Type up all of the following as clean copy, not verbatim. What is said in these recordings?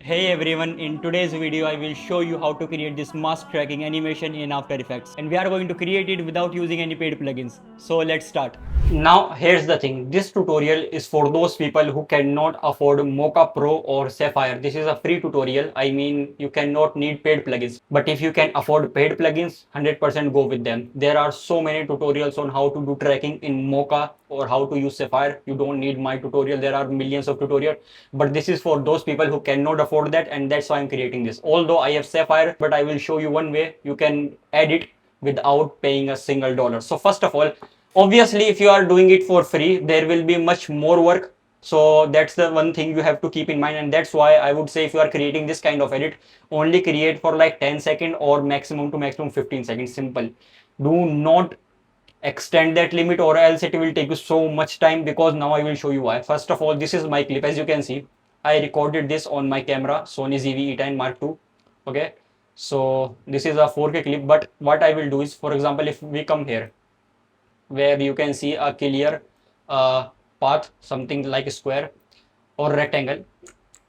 Hey everyone, in today's video I will show you how to create this mask tracking animation in After Effects, and we are going to create it without using any paid plugins. So let's start. Now here's the thing, this tutorial is for those people who cannot afford Mocha Pro or Sapphire. This is a free tutorial, I mean you cannot need paid plugins. But if you can afford paid plugins, 100% go with them. There are so many tutorials on how to do tracking in Mocha or how to use Sapphire. You don't need my tutorial, there are millions of tutorials. But this is for those people who cannot afford that, and that's why I'm creating this. Although I have Sapphire, but I will show you one way you can add it without paying a single dollar. So first of all, obviously if you are doing it for free, there will be much more work. So that's the one thing you have to keep in mind, and that's why I would say if you are creating this kind of edit, only create for like 10 seconds or maximum to maximum 15 seconds. Simple. Do not extend that limit or else it will take you so much time, because now I will show you why. First of all, this is my clip. As you can see, I recorded this on my camera Sony ZV-E10 Mark II. Okay, so this is a 4K clip, but what I will do is, for example, if we come here where you can see a clear path, something like a square or rectangle,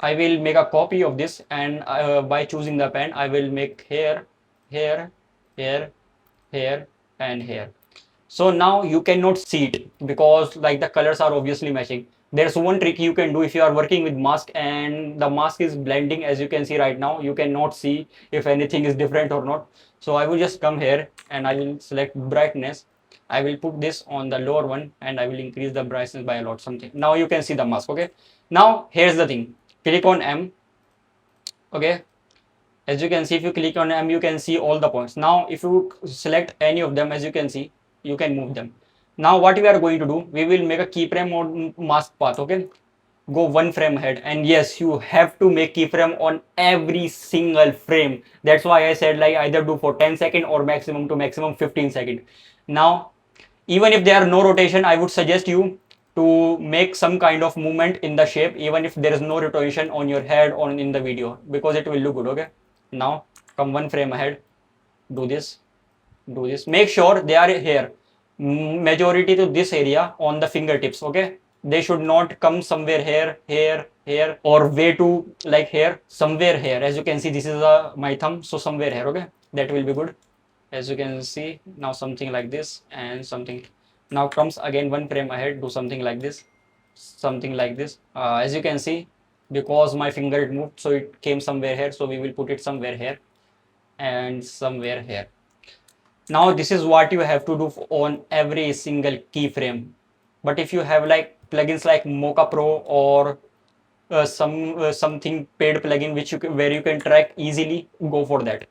I will make a copy of this, and by choosing the pen I will make here, here, here, here and here. So now you cannot see it because like the colors are obviously matching. There's one trick you can do if you are working with mask and the mask is blending. As you can see right now, you cannot see if anything is different or not. So I will just come here and I will select brightness. I will put this on the lower one and I will increase the brightness by a lot, something. Now you can see the mask. Okay, now here's the thing, click on M. Okay, as you can see, if you click on M, you can see all the points. Now if you select any of them, as you can see, you can move them. Now what we are going to do, we will make a keyframe on mask path. Okay, go one frame ahead, and yes, you have to make keyframe on every single frame. That's why I said like either do for 10 second or maximum to maximum 15 second. Now even if there are no rotation, I would suggest you to make some kind of movement in the shape, even if there is no rotation on your head or in the video, because it will look good. Okay, now come one frame ahead, do this, do this. Make sure they are here, majority to this area on the fingertips. Okay, they should not come somewhere here, here, here, or way to like here, somewhere here. As you can see, this is my thumb, so somewhere here. Okay, that will be good. As you can see now, something like this and something. Now comes again one frame ahead, do something like this, something like this. As you can see, because my finger moved, so it came somewhere here, so we will put it somewhere here and somewhere here. Now this is what you have to do on every single keyframe. But if you have like plugins like Mocha Pro or something paid plugin which where you can track easily, go for that.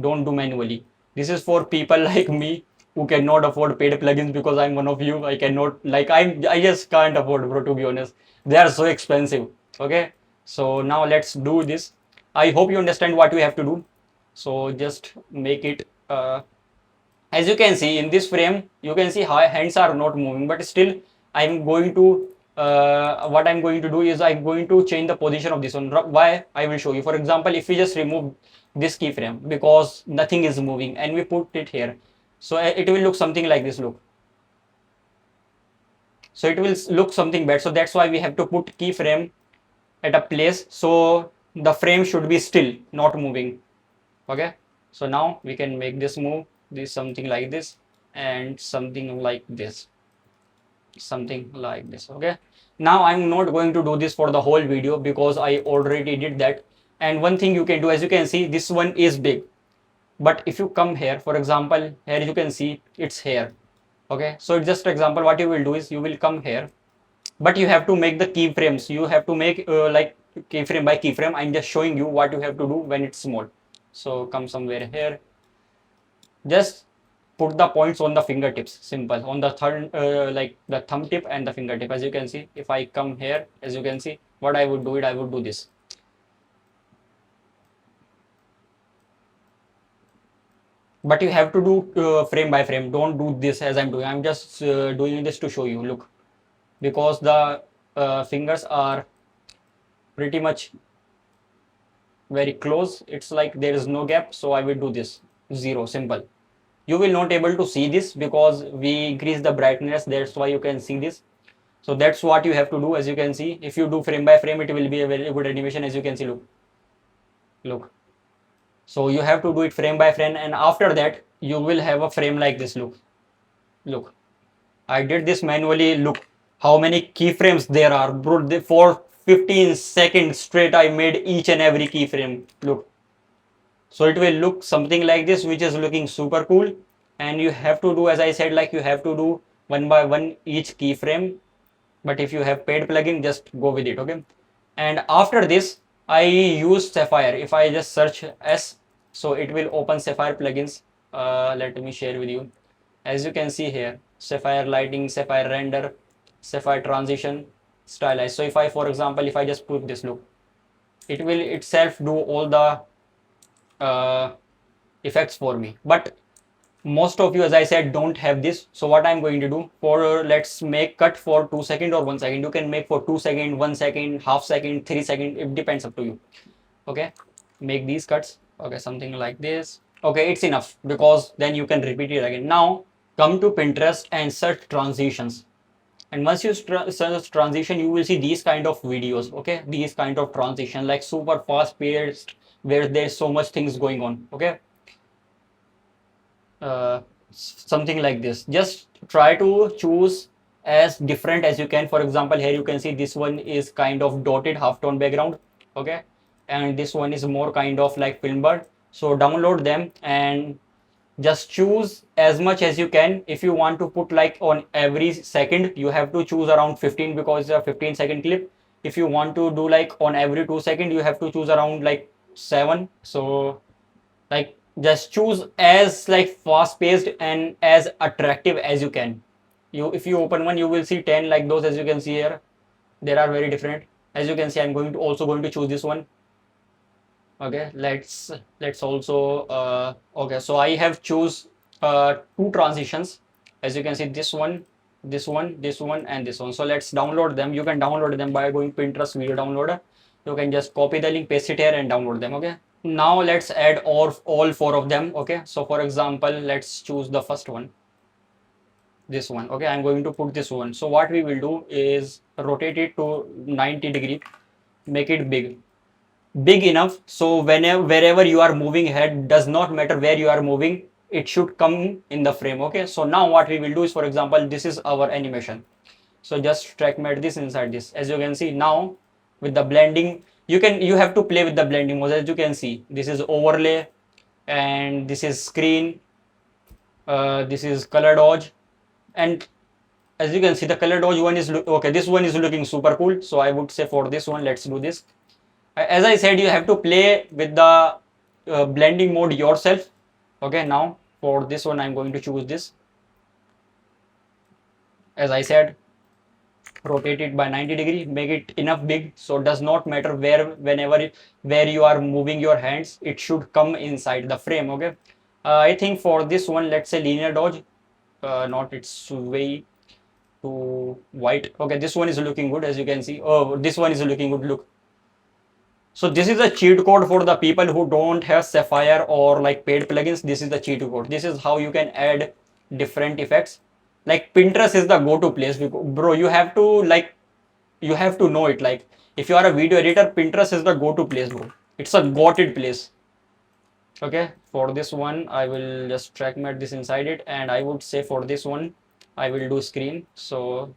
Don't do manually. This is for people like me who cannot afford paid plugins, because I'm one of you. I cannot, like, I just can't afford, bro, to be honest. They are so expensive. Okay, so now let's do this. I hope you understand what we have to do. So just make it as you can see in this frame, you can see how hands are not moving, but still I'm going to what I'm going to do is I'm going to change the position of this one. Why? I will show you. For example, if we just remove this keyframe because nothing is moving and we put it here, so it will look something like this. Look, so it will look something bad. So that's why we have to put keyframe at a place, so the frame should be still, not moving. Okay, so now we can make this move, this something like this and something like this, something like this. Okay, now I'm not going to do this for the whole video because I already did that. And one thing you can do, as you can see, this one is big, but if you come here, for example, here you can see it's here. Okay, so it's just example. What you will do is you will come here, but you have to make the keyframes. You have to make like keyframe by keyframe. I'm just showing you what you have to do when it's small. So come somewhere here, just put the points on the fingertips. Simple, on the third like the thumb tip and the fingertip. As you can see, if I come here, as you can see, what I would do it, I would do this. But you have to do frame by frame. Don't do this as I'm doing. I'm just doing this to show you. Look, because the fingers are pretty much very close, it's like there is no gap, so I will do this 0. Simple. You will not able to see this because we increase the brightness, that's why you can see this. So that's what you have to do. As you can see, if you do frame by frame, it will be a very good animation. As you can see, look, Look. So you have to do it frame by frame, and after that you will have a frame like this. Look, I did this manually. Look how many keyframes there are, bro. For 15 seconds straight I made each and every keyframe. Look, so it will look something like this, which is looking super cool. And you have to do, as I said, like you have to do one by one each keyframe. But if you have paid plugin, just go with it. Okay. And after this I use Sapphire. If I just search S, so it will open Sapphire plugins. Let me share with you. As you can see here, Sapphire lighting, Sapphire render, Sapphire transition, stylize. So if I, for example, if I just put this, look, it will itself do all the effects for me. But most of you, as I said, don't have this. So what I'm going to do, for let's make cut for 2 seconds or 1 second. You can make for 2 seconds, 1 second, half second, 3 seconds. It depends up to you. Okay, make these cuts. Okay, something like this. Okay, it's enough, because then you can repeat it again. Now come to Pinterest and search transitions. And once you search transition, you will see these kind of videos. Okay, these kind of transition, like super fast paced, where there's so much things going on. Okay, something like this. Just try to choose as different as you can. For example, here you can see this one is kind of dotted halftone background. Okay, and this one is more kind of like Filmbird. So download them and just choose as much as you can. If you want to put like on every second, you have to choose around 15, because it's a 15-second clip. If you want to do like on every 2 seconds, you have to choose around like 7. So like just choose as like fast paced and as attractive as you can. If you open one, you will see 10 like those. As you can see here, they are very different. As you can see, I'm also going to choose this one. Okay, let's also okay, so I have choose 2 transitions. As you can see, this one, this one, this one, and this one. So let's download them. You can download them by going Pinterest video downloader. You can just copy the link, paste it here, and download them. Okay, now let's add all 4 of them. Okay, so for example, let's choose the first one, this one. Okay, I'm going to put this one. So what we will do is rotate it to 90 degree, make it big enough, so wherever you are moving head, does not matter where you are moving, it should come in the frame. Okay, so now what we will do is, for example, this is our animation. So just track mate this inside this. As you can see now, with the blending, you have to play with the blending mode. As you can see, this is overlay, and this is screen, this is color dodge. And as you can see, the color dodge one is okay, this one is looking super cool. So I would say for this one, let's do this. As I said, you have to play with the blending mode yourself. Okay, now for this one, I'm going to choose this. As I said, rotate it by 90 degree, make it enough big, so it does not matter where you are moving your hands, it should come inside the frame. Okay, I think for this one, let's say linear dodge, not its way to white. Okay, this one is looking good. As you can see, oh, this one is looking good. Look. So this is a cheat code for the people who don't have Sapphire or like paid plugins. This is the cheat code. This is how you can add different effects. Like Pinterest is the go-to place, bro. You have to know it. Like if you are a video editor, Pinterest is the go-to place, bro. It's a got-it place. Okay, for this one, I will just track mat this inside it, and I would say for this one, I will do screen. So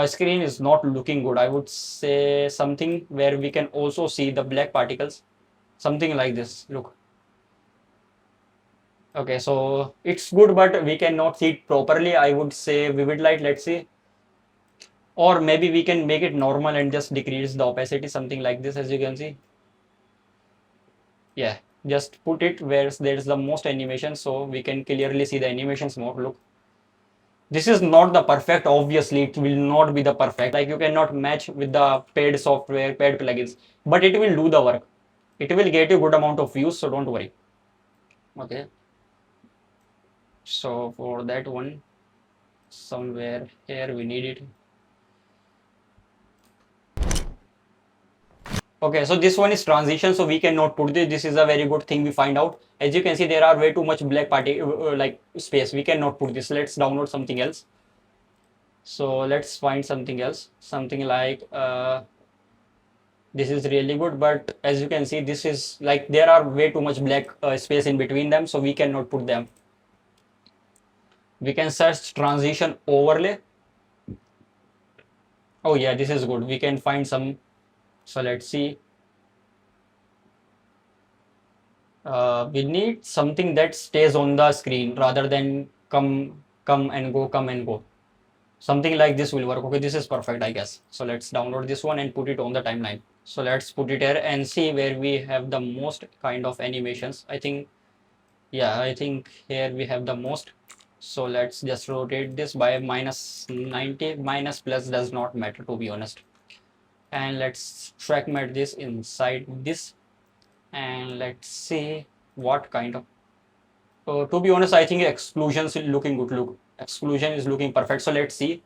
screen is not looking good. I would say something where we can also see the black particles, something like this. Look. Okay, so it's good, but we cannot see it properly. I would say vivid light. Let's see, or maybe we can make it normal and just decrease the opacity, something like this. As you can see, yeah, just put it where there's the most animation, so we can clearly see the animations more. Look. This is not the perfect, obviously it will not be the perfect, like you cannot match with the paid software, paid plugins, but it will do the work. It will get you good amount of views, so don't worry. Okay, so for that one, somewhere here we need it. Okay, so this one is transition, so we cannot put this. This is a very good thing we find out. As you can see, there are way too much black party like space. We cannot put this. Let's download something else. So let's find something else, something like This is really good, but as you can see, this is like there are way too much black space in between them, so we cannot put them. We can search transition overlay. Oh yeah, this is good. We can find some. So let's see. We need something that stays on the screen rather than come and go, come and go. Something like this will work. Okay, this is perfect, I guess. So let's download this one and put it on the timeline. So let's put it here and see where we have the most kind of animations. I think, yeah, I think here we have the most. So let's just rotate this by minus 90. Minus plus does not matter, to be honest. And let's track mat this inside this, and let's see what kind of to be honest, I think exclusions is looking good. Look, exclusion is looking perfect. So let's see.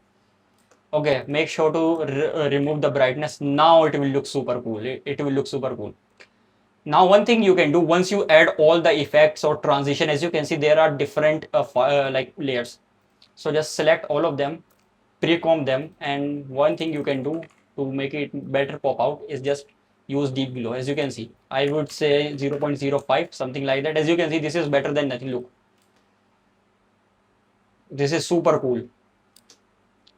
Okay, make sure to remove the brightness. Now it will look super cool. It will look super cool. Now one thing you can do, once you add all the effects or transition, as you can see there are different like layers. So just select all of them, pre-comb them, and one thing you can do to make it better pop out is just use deep glow. As you can see, I would say 0.05, something like that. As you can see, this is better than nothing. Look, this is super cool.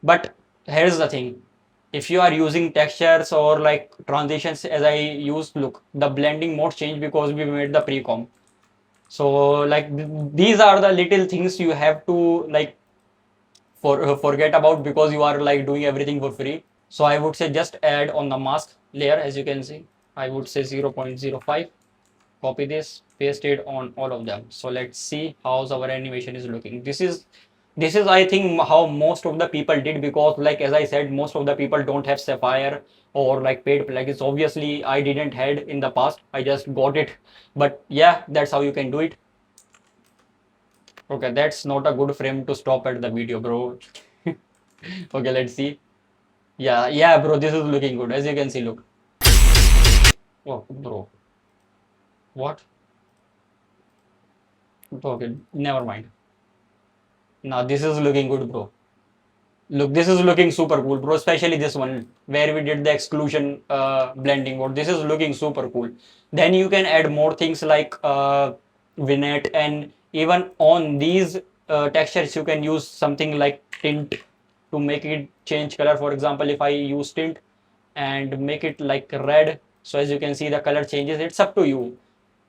But here's the thing, if you are using textures or like transitions as I used, look, the blending mode changed because we made the pre-comp. So like these are the little things you have to like forget about because you are like doing everything for free. So I would say just add on the mask layer. As you can see, I would say 0.05. Copy this, paste it on all of them. So let's see how our animation is looking. This is I think how most of the people did, because like as I said, most of the people don't have Sapphire or like paid plugins. Obviously I didn't had in the past, I just got it. But yeah, that's how you can do it. Okay, that's not a good frame to stop at the video, bro. Okay, let's see. Yeah, bro, this is looking good. As you can see, look. Oh, bro. What? Okay, never mind. Now this is looking good, bro. Look, this is looking super cool, bro. Especially this one where we did the exclusion blending mode. This is looking super cool. Then you can add more things like vignette, and even on these textures you can use something like tint to make it change color. For example, if I use tint and make it like red, so as you can see the color changes. It's up to you.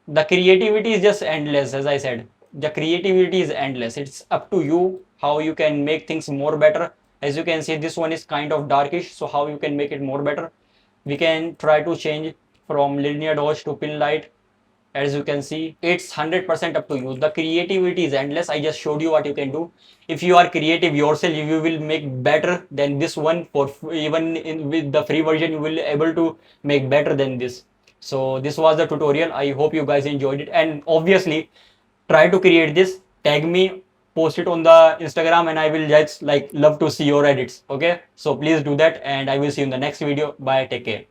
The creativity is just endless. As I said, the creativity is endless. It's up to you how you can make things more better. As you can see, this one is kind of darkish, so how you can make it more better, we can try to change from linear dodge to pin light. As you can see, it's 100% up to you. The creativity is endless. I just showed you what you can do. If you are creative yourself, you will make better than this one. For even with the free version, you will able to make better than this. So this was the tutorial. I hope you guys enjoyed it, and obviously try to create this, tag me, post it on the Instagram, and I will just like love to see your edits. Okay, so please do that, and I will see you in the next video. Bye, take care.